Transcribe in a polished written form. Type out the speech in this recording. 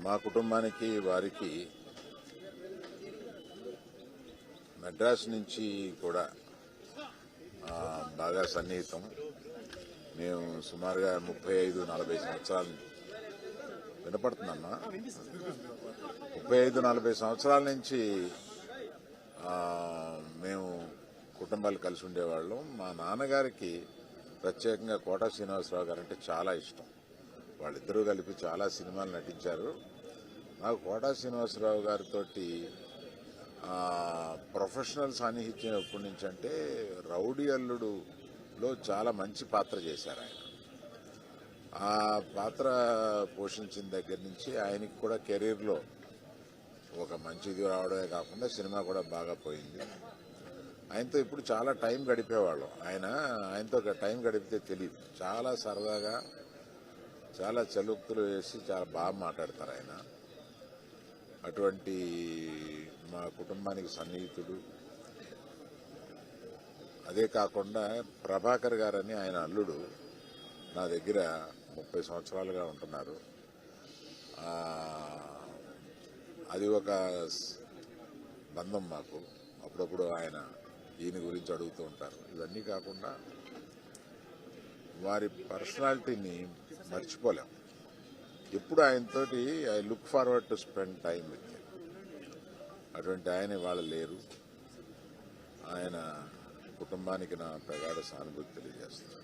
మా కుటుంబానికి వారికి మద్రాసు నుంచి కూడా బాగా సన్నిహితం. మేము సుమారుగా 35-40 సంవత్సరాల వినపడుతుందమ్మా 35-40 సంవత్సరాల నుంచి మేము కుటుంబాలు కలిసి ఉండేవాళ్ళం. మా నాన్నగారికి ప్రత్యేకంగా కోటా శ్రీనివాసరావు గారు అంటే చాలా ఇష్టం. వాళ్ళిద్దరూ కలిపి చాలా సినిమాలు నటించారు. నాకు కోటా శ్రీనివాసరావు గారితో ప్రొఫెషనల్ సాన్నిహిత్యం ఎప్పటి నుంచి అంటే రౌడీ అల్లుడులో చాలా మంచి పాత్ర చేశారు ఆయన. ఆ పాత్ర పోషించిన దగ్గర నుంచి ఆయనకి కూడా కెరీర్లో ఒక మంచిది రావడమే కాకుండా సినిమా కూడా బాగా పోయింది. ఆయనతో ఇప్పుడు చాలా టైం గడిపేవాళ్ళం. ఆయనతో టైం గడిపితే తెలియదు. చాలా సరదాగా చాలా చలుక్తులు వేసి చాలా బాగా మాట్లాడతారు ఆయన. అటువంటి మా కుటుంబానికి సన్నిహితుడు. అదే కాకుండా ప్రభాకర్ గారని ఆయన అల్లుడు నా దగ్గర 30 సంవత్సరాలుగా ఉంటున్నారు. అది ఒక బంధం మాకు. అప్పుడప్పుడు ఈయన గురించి అడుగుతూ ఉంటారు. ఇవన్నీ కాకుండా వారి పర్సనాలిటీని మర్చిపోలేం. ఎప్పుడు ఆయనతోటి I look forward to spend time with him. అటువంటి ఆయన ఇవాళ లేరు. ఆయన కుటుంబానికి నా ప్రగాఢ సానుభూతి తెలియజేస్తున్నాను.